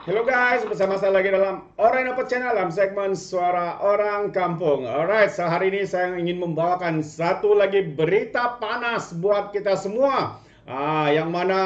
Hello guys, bersama saya lagi dalam Orang Dapat Channel dalam segmen Suara Orang Kampung. Alright, sehari ini saya ingin membawakan satu lagi berita panas buat kita semua. Yang mana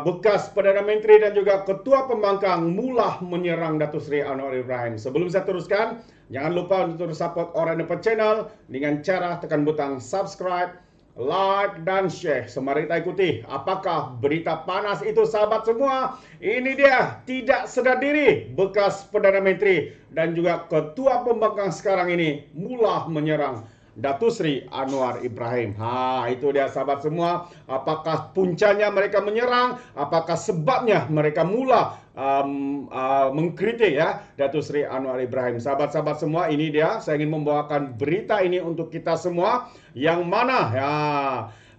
bekas Perdana Menteri dan juga Ketua Pembangkang mula menyerang Datuk Seri Anwar Ibrahim. Sebelum saya teruskan, jangan lupa untuk support Orang Dapat Channel dengan cara tekan butang subscribe, like dan share. Mari kita ikuti apakah berita panas itu, sahabat semua. Ini dia, tidak sedar diri bekas Perdana Menteri dan juga Ketua Pembangkang sekarang ini mula menyerang Datuk Seri Anwar Ibrahim. Itu dia, sahabat semua. Apakah puncanya mereka menyerang? Apakah sebabnya mereka mula mengkritik ya Datuk Seri Anwar Ibrahim? Sahabat-sahabat semua, ini dia, saya ingin membawakan berita ini untuk kita semua. Yang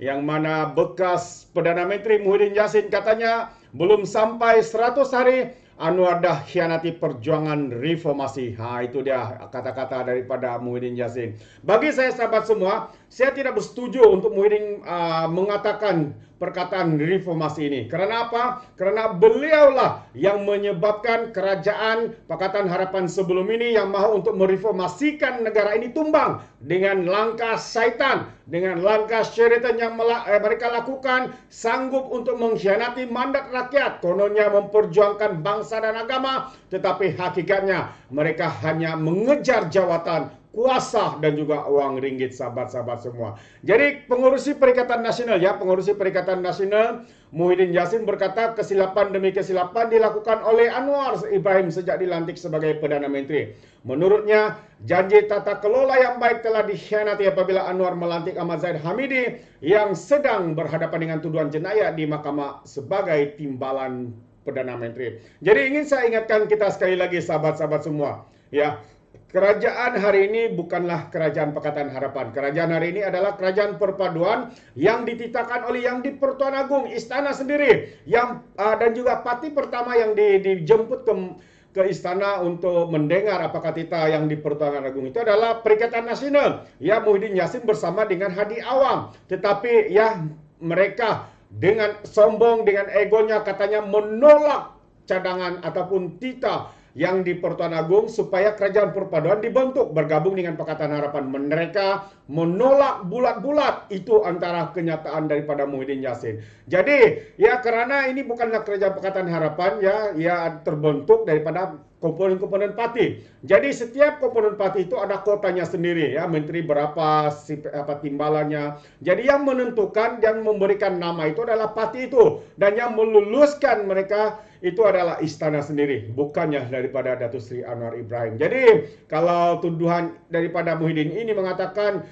mana bekas Perdana Menteri Muhyiddin Yassin katanya belum sampai 100 hari Anwar dah khianati perjuangan reformasi. Itu dia kata-kata daripada Muhyiddin Yassin. Bagi saya, sahabat semua, saya tidak bersetuju untuk Muhyiddin mengatakan perkataan reformasi ini. Karena apa? Karena beliaulah yang menyebabkan kerajaan Pakatan Harapan sebelum ini yang mahu untuk mereformasikan negara ini tumbang dengan langkah syaitan, dengan langkah syaitan yang mereka lakukan, sanggup untuk mengkhianati mandat rakyat, kononnya memperjuangkan bangsa dan agama, tetapi hakikatnya mereka hanya mengejar jawatan, kuasa dan juga uang ringgit, sahabat-sahabat semua. Jadi pengurusi Perikatan Nasional pengurusi Perikatan Nasional Muhyiddin Yassin berkata kesilapan demi kesilapan dilakukan oleh Anwar Ibrahim sejak dilantik sebagai Perdana Menteri. Menurutnya, janji tata kelola yang baik telah dikhianati apabila Anwar melantik Ahmad Zahid Hamidi yang sedang berhadapan dengan tuduhan jenayah di mahkamah sebagai timbalan Perdana Menteri. Jadi ingin saya ingatkan kita sekali lagi, sahabat-sahabat semua, kerajaan hari ini bukanlah kerajaan Pakatan Harapan. Kerajaan hari ini adalah kerajaan perpaduan yang dititahkan oleh Yang di-Pertuan Agong, istana sendiri, dan juga parti pertama yang dijemput ke istana untuk mendengar apakah titah Yang di-Pertuan Agong itu adalah Perikatan Nasional. Muhyiddin Yassin bersama dengan Hadi Awam. Tetapi mereka dengan sombong, dengan egonya katanya menolak cadangan ataupun titah Yang di-Pertuan Agong supaya kerajaan perpaduan dibentuk bergabung dengan Pakatan Harapan. Mereka menolak bulat-bulat. Itu antara kenyataan daripada Muhyiddin Yassin. Jadi karena ini bukanlah kerajaan Pakatan Harapan, terbentuk daripada komponen-komponen parti. Jadi setiap komponen parti itu ada kotanya sendiri, menteri berapa, timbalannya. Jadi yang menentukan dan memberikan nama itu adalah parti itu, dan yang meluluskan mereka itu adalah istana sendiri, bukannya daripada Datuk Seri Anwar Ibrahim. Jadi kalau tuduhan daripada Muhyiddin ini mengatakan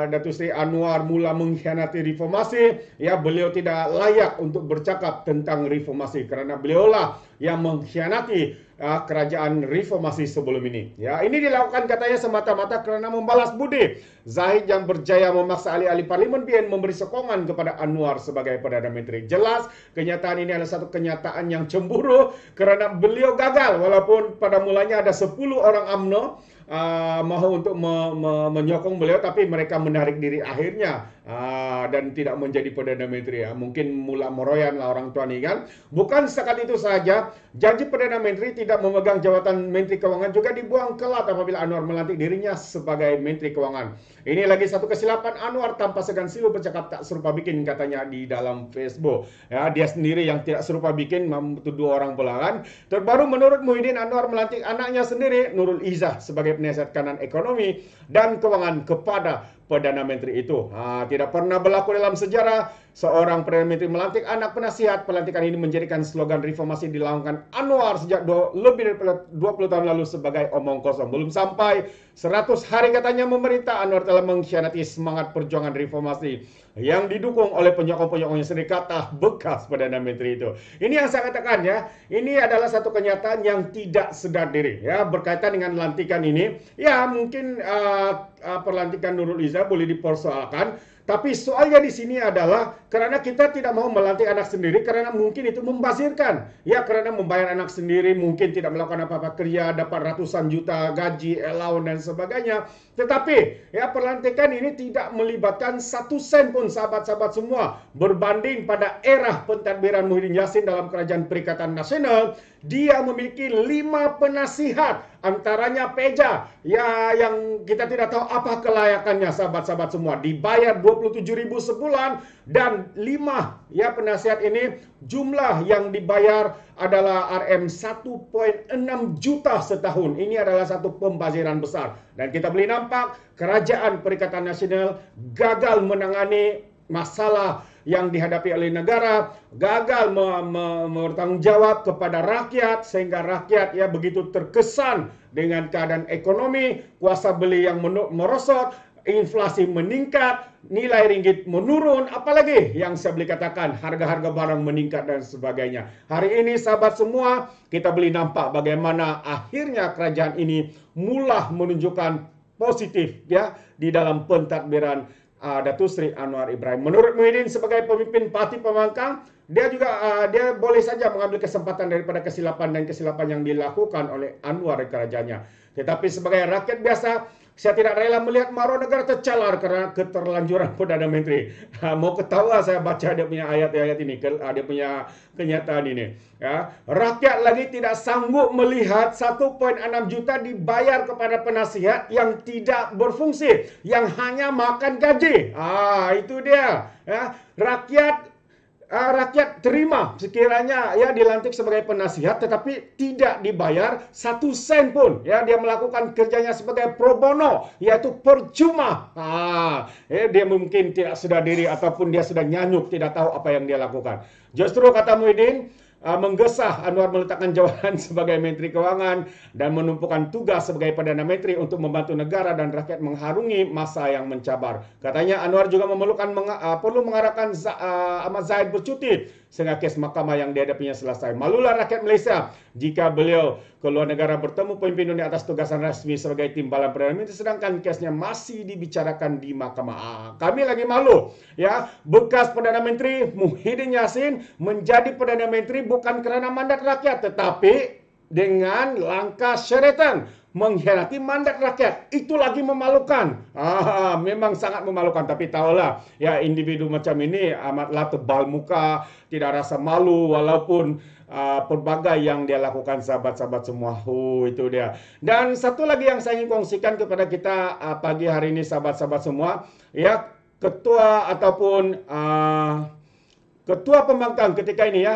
Datuk Seri Anwar mula mengkhianati reformasi, beliau tidak layak untuk bercakap tentang reformasi karena beliaulah yang mengkhianati kerajaan reformasi sebelum ini. Ini dilakukan katanya semata-mata kerana membalas budi Zahid yang berjaya memaksa ahli-ahli parlimen PN memberi sokongan kepada Anwar sebagai Perdana Menteri. Jelas kenyataan ini adalah satu kenyataan yang cemburu kerana beliau gagal, walaupun pada mulanya ada 10 orang UMNO mahu untuk menyokong beliau, tapi mereka menarik diri akhirnya dan tidak menjadi Perdana Menteri. Mungkin mula meroyan lah orang tua ni kan. Bukan setakat itu saja, janji Perdana Menteri tidak memegang jawatan Menteri Keuangan juga dibuang kelat apabila Anwar melantik dirinya sebagai Menteri Keuangan. Ini lagi satu kesilapan Anwar tanpa segan silu bercakap tak serupa bikin, katanya di dalam Facebook. Dia sendiri yang tidak serupa bikin, tuduh orang pula kan. Terbaru menurut Muhyiddin, Anwar melantik anaknya sendiri, Nurul Izzah, sebagai penasihat kanan ekonomi dan keuangan kepada Perdana Menteri itu. Tidak pernah berlaku dalam sejarah seorang Perdana Menteri melantik anak penasihat. Pelantikan ini menjadikan slogan reformasi dilakukan Anwar sejak lebih dari 20 tahun lalu sebagai omong kosong. Belum sampai 100 hari katanya memerintah, Anwar telah mengkhianati semangat perjuangan reformasi yang didukung oleh penyokong-penyokongnya sendiri, kata bekas Perdana Menteri itu. Ini yang saya katakan ini adalah satu kenyataan yang tidak sedar diri berkaitan dengan lantikan ini. Mungkin perlantikan Nurul Izzah boleh dipersoalkan, Tapi soalnya di sini adalah karena kita tidak mau melantik anak sendiri karena mungkin itu membazirkan. Ya, karena membayar anak sendiri mungkin tidak melakukan apa-apa kerja, dapat ratusan juta gaji, allowance dan sebagainya. Tetapi ya pelantikan ini tidak melibatkan 1 sen pun sahabat-sahabat semua. Berbanding pada era pentadbiran Muhyiddin Yassin dalam Kerajaan Perikatan Nasional, dia memiliki 5 penasihat, antaranya Peja ya, yang kita tidak tahu apa kelayakannya sahabat-sahabat semua, dibayar 27.000 sebulan, dan 5 ya penasihat ini jumlah yang dibayar adalah RM 1,6 juta setahun. Ini adalah satu pembaziran besar, dan kita boleh nampak Kerajaan Perikatan Nasional gagal menangani masalah yang dihadapi oleh negara, gagal bertanggung jawab kepada rakyat, sehingga rakyat ya begitu terkesan dengan keadaan ekonomi, kuasa beli yang merosot, inflasi meningkat, nilai ringgit menurun, apalagi yang saya boleh katakan harga-harga barang meningkat dan sebagainya. Hari ini sahabat semua, kita boleh nampak bagaimana akhirnya kerajaan ini mula menunjukkan positif ya di dalam pentadbiran Datuk Seri Anwar Ibrahim. Menurut Muhyiddin sebagai pemimpin parti pembangkang, dia juga dia boleh saja mengambil kesempatan daripada kesilapan yang dilakukan oleh Anwar di kerajaannya. Tetapi sebagai rakyat biasa, saya tidak rela melihat maruah negara tercalar karena keterlanjuran Perdana Menteri. Mau ketawa saya baca dia punya ayat-ayat ini, dia punya kenyataan ini. Ya, rakyat lagi tidak sanggup melihat 1,6 juta dibayar kepada penasihat yang tidak berfungsi, yang hanya makan gaji. Itu dia. Ya, rakyat terima sekiranya ya dilantik sebagai penasihat tetapi tidak dibayar 1 sen pun. Ya, dia melakukan kerjanya sebagai pro bono, yaitu percuma. Dia mungkin tidak sedar diri ataupun dia sudah nyanyuk, tidak tahu apa yang dia lakukan. Justru kata Muhyiddin, menggesah Anwar meletakkan jawatan sebagai Menteri Keuangan dan menumpukan tugas sebagai Perdana Menteri untuk membantu negara dan rakyat mengharungi masa yang mencabar. Katanya Anwar juga perlu mengarahkan Ahmad Zahid bercuti sehingga kes mahkamah yang dihadapinya selesai. Malulah rakyat Malaysia jika beliau keluar negara bertemu pemimpin dunia atas tugasan resmi sebagai timbalan Perdana Menteri sedangkan kesnya masih dibicarakan di mahkamah. Kami lagi malu ya, bekas Perdana Menteri Muhyiddin Yassin menjadi Perdana Menteri bukan kerana mandat rakyat, tetapi dengan langkah syaratan mengkhianati mandat rakyat. Itu lagi memalukan. Memang sangat memalukan. Tapi tahulah, ya individu macam ini amatlah tebal muka, tidak rasa malu walaupun pelbagai yang dia lakukan sahabat-sahabat semua. Itu dia. Dan satu lagi yang saya ingin kongsikan kepada kita pagi hari ini sahabat-sahabat semua, ya ketua ataupun Ketua Pembangkang ketika ini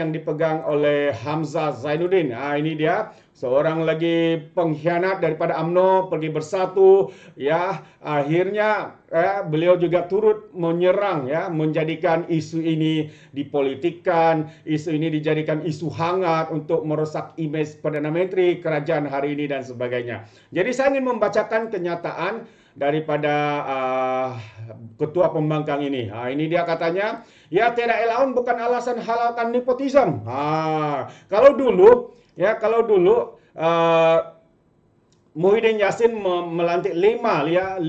yang dipegang oleh Hamzah Zainuddin. Ini dia, seorang lagi pengkhianat daripada UMNO, pergi bersatu ya. Akhirnya beliau juga turut menyerang ya, menjadikan isu ini dipolitikkan, isu ini dijadikan isu hangat untuk merosak imej Perdana Menteri kerajaan hari ini dan sebagainya. Jadi saya ingin membacakan kenyataan daripada ketua pembangkang ini. Ini dia katanya, ya tiada allowance bukan alasan halalkan nepotisme. Kalau dulu Muhyiddin Yassin melantik 5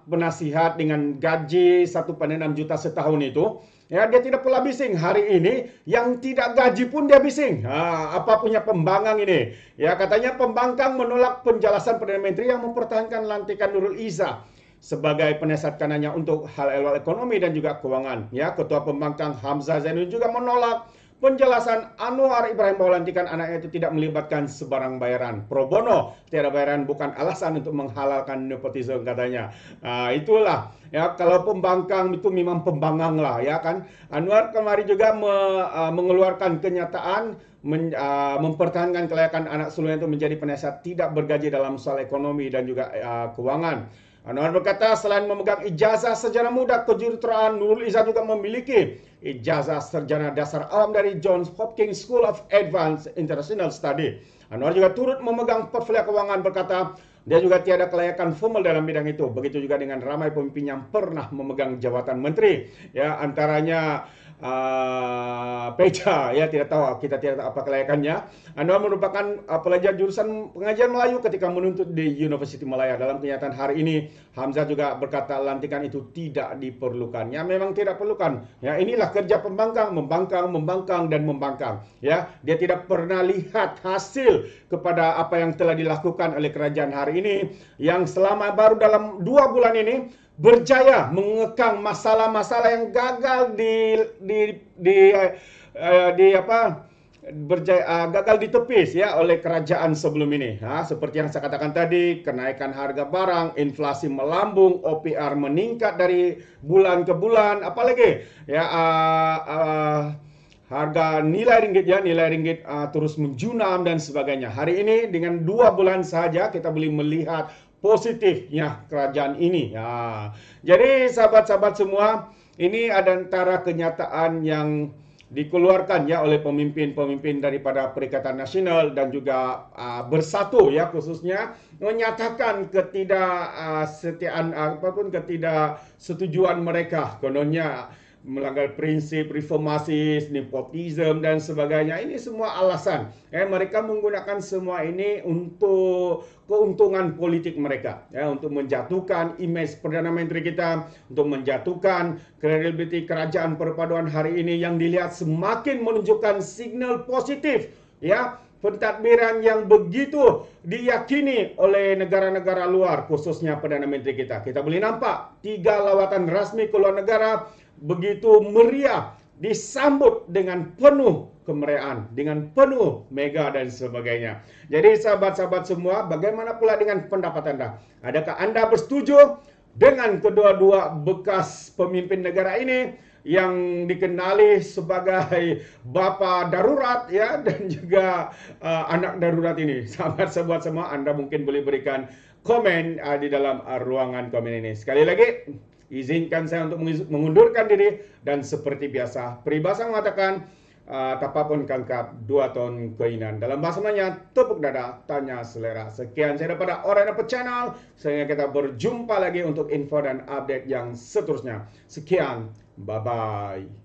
penasihat dengan gaji 1,6 juta setahun itu. Ya, dia tidak pula bising. Hari ini yang tidak gaji pun dia bising. Apa punya pembangkang ini? Ya, katanya pembangkang menolak penjelasan Perdana Menteri yang mempertahankan lantikan Nurul Izzah sebagai penasihat kanannya untuk hal ehwal ekonomi dan juga keuangan. Ya, ketua pembangkang Hamzah Zainuddin juga menolak penjelasan Anwar Ibrahim bahwa lantikan anaknya itu tidak melibatkan sebarang bayaran. Pro bono, tiada bayaran bukan alasan untuk menghalalkan nepotisme katanya. Itulah ya, kalau pembangkang itu memang pembangkang lah ya kan. Anwar kemarin juga mengeluarkan kenyataan mempertahankan kelayakan anak sulungnya itu menjadi penasihat tidak bergaji dalam soal ekonomi dan juga keuangan. Anwar berkata selain memegang ijazah sejarah muda kejuruteraan, Nurul Izzah juga memiliki ijazah sarjana dasar awam dari Johns Hopkins School of Advanced International Study. Anwar juga turut memegang portfolio keuangan, berkata dia juga tiada kelayakan formal dalam bidang itu. Begitu juga dengan ramai pemimpin yang pernah memegang jabatan menteri. Ya, antaranya Peja, ya tidak tahu, kita tidak tahu apa kelayakannya. Anwar merupakan pelajar jurusan pengajian Melayu ketika menuntut di University Malaya. Dalam kenyataan hari ini, Hamzah juga berkata lantikan itu tidak diperlukan. Ya, memang tidak perlukan. Ya, inilah kerja pembangkang, membangkang dan membangkang. Ya, dia tidak pernah lihat hasil kepada apa yang telah dilakukan oleh kerajaan hari ini, yang selama baru dalam 2 bulan ini berjaya mengekang masalah-masalah yang gagal gagal ditepis ya oleh kerajaan sebelum ini. Seperti yang saya katakan tadi, kenaikan harga barang, inflasi melambung, OPR meningkat dari bulan ke bulan, apalagi ya harga nilai ringgit terus menjunam dan sebagainya. Hari ini dengan 2 bulan saja kita boleh melihat positifnya kerajaan ini. Ya. Jadi sahabat-sahabat semua, ini ada antara kenyataan yang dikeluarkan ya oleh pemimpin-pemimpin daripada Perikatan Nasional dan juga Bersatu ya, khususnya menyatakan ketidaksetujuan mereka kononnya melanggar prinsip reformasi, nepotisme dan sebagainya. Ini semua alasan. Mereka menggunakan semua ini untuk keuntungan politik mereka, ya, untuk menjatuhkan image Perdana Menteri kita, untuk menjatuhkan kredibiliti kerajaan perpaduan hari ini yang dilihat semakin menunjukkan signal positif, ya. Pentadbiran yang begitu diyakini oleh negara-negara luar, khususnya Perdana Menteri kita. Kita boleh nampak 3 lawatan rasmi ke luar negara begitu meriah, disambut dengan penuh kemeriahan, dengan penuh mega dan sebagainya. Jadi sahabat-sahabat semua, bagaimana pula dengan pendapat Anda? Adakah Anda bersetuju dengan kedua-dua bekas pemimpin negara ini yang dikenali sebagai bapa darurat ya, dan juga anak darurat ini? Sahabat-sahabat semua, Anda mungkin boleh berikan komen di dalam ruangan komen ini. Sekali lagi, izinkan saya untuk mengundurkan diri, dan seperti biasa peribahasa mengatakan tapapun kangkap 2 ton keinan. Dalam bahasa Melayu, tepuk dada, tanya selera. Sekian saya daripada Orang Dapat Channel. Sehingga kita berjumpa lagi untuk info dan update yang seterusnya. Sekian, bye-bye.